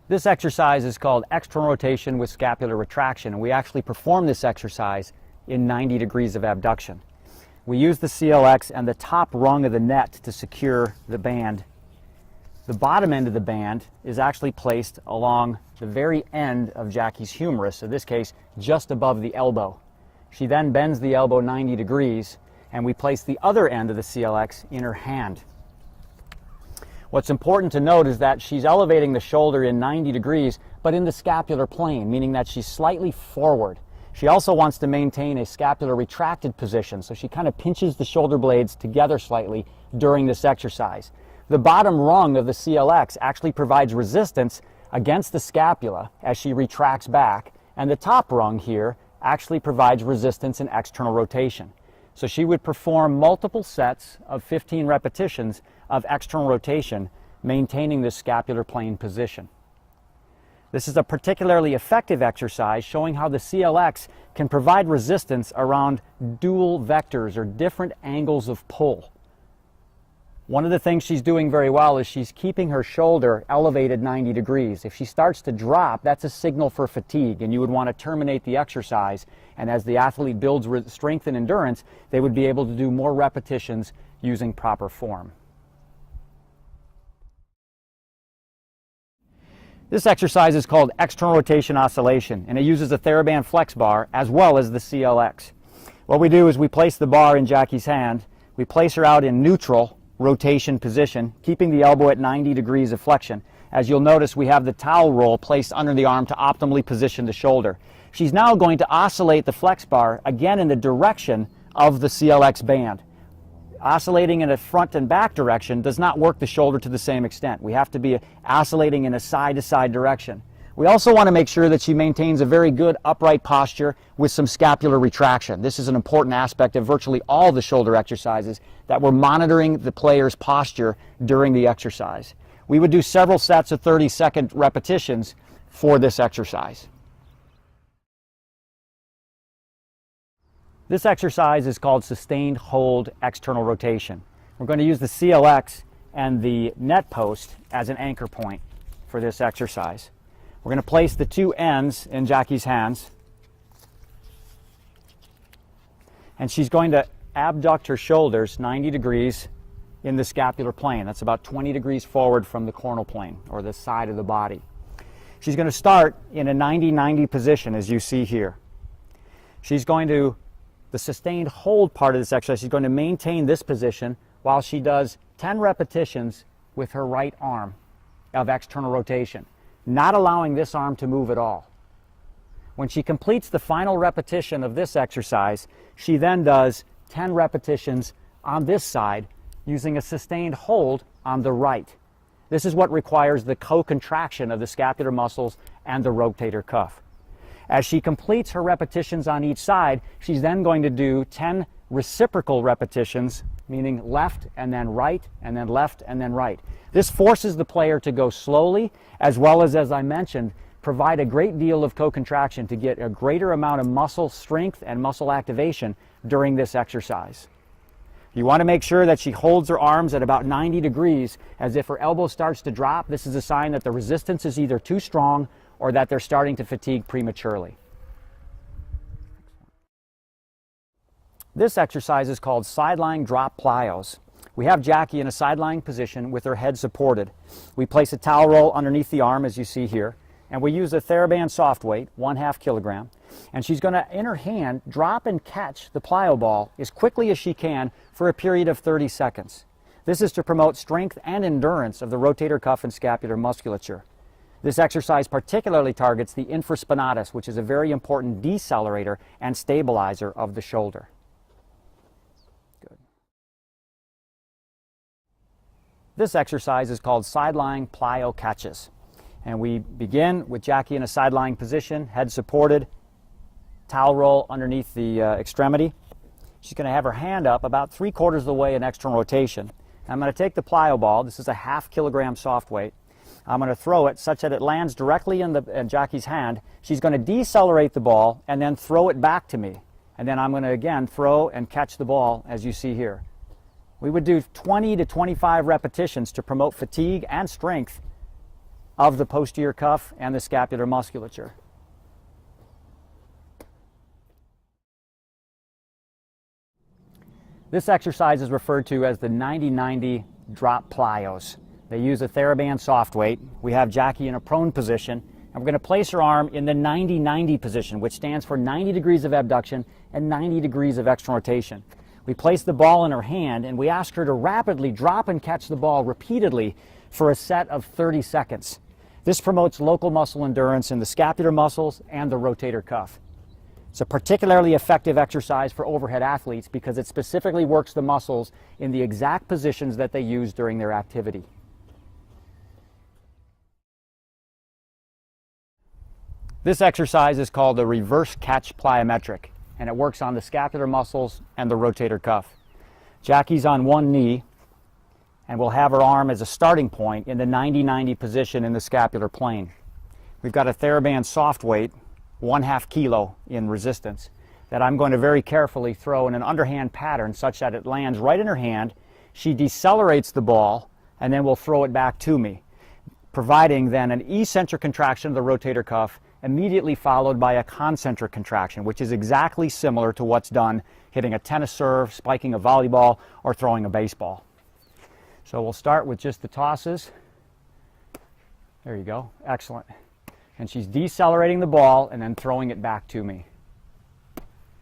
This exercise is called external rotation with scapular retraction, and we actually perform this exercise in 90 degrees of abduction. We use the CLX and the top rung of the net to secure the band. The bottom end of the band is actually placed along the very end of Jackie's humerus, in this case just above the elbow. She then bends the elbow 90 degrees, and we place the other end of the CLX in her hand. What's important to note is that she's elevating the shoulder in 90 degrees, but in the scapular plane, meaning that she's slightly forward. She also wants to maintain a scapular retracted position, so she kind of pinches the shoulder blades together slightly during this exercise. The bottom rung of the CLX actually provides resistance against the scapula as she retracts back, and the top rung here actually provides resistance in external rotation. So she would perform multiple sets of 15 repetitions of external rotation, maintaining this scapular plane position. This is a particularly effective exercise showing how the CLX can provide resistance around dual vectors or different angles of pull. One of the things she's doing very well is she's keeping her shoulder elevated 90 degrees. If she starts to drop, that's a signal for fatigue, and you would want to terminate the exercise. And as the athlete builds strength and endurance, they would be able to do more repetitions using proper form. This exercise is called external rotation oscillation, and it uses a TheraBand flex bar as well as the CLX. What we do is we place the bar in Jackie's hand, we place her out in neutral rotation position, keeping the elbow at 90 degrees of flexion. As you'll notice, we have the towel roll placed under the arm to optimally position the shoulder. She's now going to oscillate the flex bar again in the direction of the CLX band. Oscillating in a front and back direction does not work the shoulder to the same extent. We have to be oscillating in a side-to-side direction. We also want to make sure that she maintains a very good upright posture with some scapular retraction. This is an important aspect of virtually all the shoulder exercises, that we're monitoring the player's posture during the exercise. We would do several sets of 30-second repetitions for this exercise. This exercise is called sustained hold external rotation. We're going to use the CLX and the net post as an anchor point for this exercise. We're going to place the two ends in Jackie's hands, and she's going to abduct her shoulders 90 degrees in the scapular plane. That's about 20 degrees forward from the coronal plane, or the side of the body. She's going to start in a 90-90 position, as you see here. She's going to, the sustained hold part of this exercise, she's going to maintain this position while she does 10 repetitions with her right arm of external rotation, not allowing this arm to move at all. When she completes the final repetition of this exercise, she then does 10 repetitions on this side using a sustained hold on the right. This is what requires the co-contraction of the scapular muscles and the rotator cuff. As she completes her repetitions on each side, she's then going to do 10 reciprocal repetitions, meaning left and then right, and then left and then right. This forces the player to go slowly, as well as I mentioned, provide a great deal of co-contraction to get a greater amount of muscle strength and muscle activation during this exercise. You want to make sure that she holds her arms at about 90 degrees, as if her elbow starts to drop, this is a sign that the resistance is either too strong or that they're starting to fatigue prematurely. This exercise is called sideline drop plyos. We have Jackie in a sideline position with her head supported. We place a towel roll underneath the arm, as you see here, and we use a TheraBand soft weight, 1/2 kilogram, and she's going to, in her hand, drop and catch the plyo ball as quickly as she can for a period of 30 seconds. This is to promote strength and endurance of the rotator cuff and scapular musculature. This exercise particularly targets the infraspinatus, which is a very important decelerator and stabilizer of the shoulder. Good. This exercise is called sideline plyo catches. And we begin with Jackie in a sideline position, head supported, towel roll underneath the extremity. She's going to have her hand up about 3/4 of the way in external rotation. I'm going to take the plyo ball, this is a 1/2 kilogram soft weight. I'm going to throw it such that it lands directly in Jackie's hand. She's going to decelerate the ball and then throw it back to me. And then I'm going to again throw and catch the ball, as you see here. We would do 20 to 25 repetitions to promote fatigue and strength of the posterior cuff and the scapular musculature. This exercise is referred to as the 90-90 drop plyos. They use a TheraBand soft weight. We have Jackie in a prone position, and we're going to place her arm in the 90-90 position, which stands for 90 degrees of abduction and 90 degrees of external rotation. We place the ball in her hand, and we ask her to rapidly drop and catch the ball repeatedly for a set of 30 seconds. This promotes local muscle endurance in the scapular muscles and the rotator cuff. It's a particularly effective exercise for overhead athletes because it specifically works the muscles in the exact positions that they use during their activity. This exercise is called the reverse catch plyometric, and it works on the scapular muscles and the rotator cuff. Jackie's on one knee, and we'll have her arm as a starting point in the 90-90 position in the scapular plane. We've got a TheraBand soft weight, 1/2 kilo in resistance, that I'm going to very carefully throw in an underhand pattern such that it lands right in her hand. She decelerates the ball, and then we'll throw it back to me, providing then an eccentric contraction of the rotator cuff immediately followed by a concentric contraction, which is exactly similar to what's done hitting a tennis serve, spiking a volleyball, or throwing a baseball. So we'll start with just the tosses. There you go. Excellent. And she's decelerating the ball and then throwing it back to me.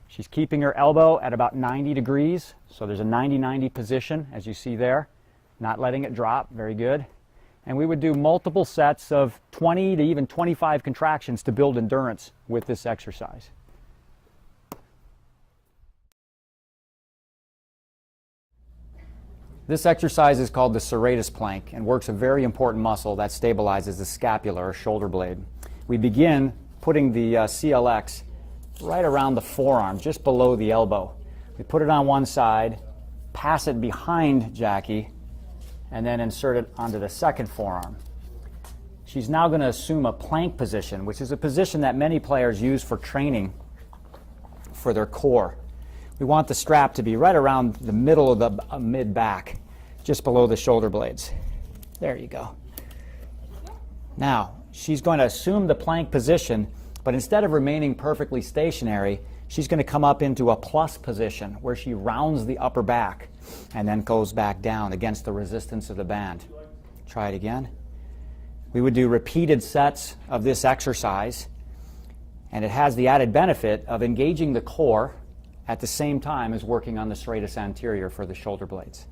She's keeping her elbow at about 90 degrees, so there's a 90-90 position, as you see there. Not letting it drop. Very good. And we would do multiple sets of 20 to even 25 contractions to build endurance with this exercise. This exercise is called the serratus plank and works a very important muscle that stabilizes the scapula or shoulder blade. We begin putting the CLX right around the forearm, just below the elbow. We put it on one side, pass it behind Jackie, and then insert it onto the second forearm. She's now going to assume a plank position, which is a position that many players use for training for their core. We want the strap to be right around the middle of the mid-back, just below the shoulder blades. There you go. Now, she's going to assume the plank position, but instead of remaining perfectly stationary, she's going to come up into a plus position where she rounds the upper back and then goes back down against the resistance of the band. Try it again. We would do repeated sets of this exercise, and it has the added benefit of engaging the core at the same time as working on the serratus anterior for the shoulder blades.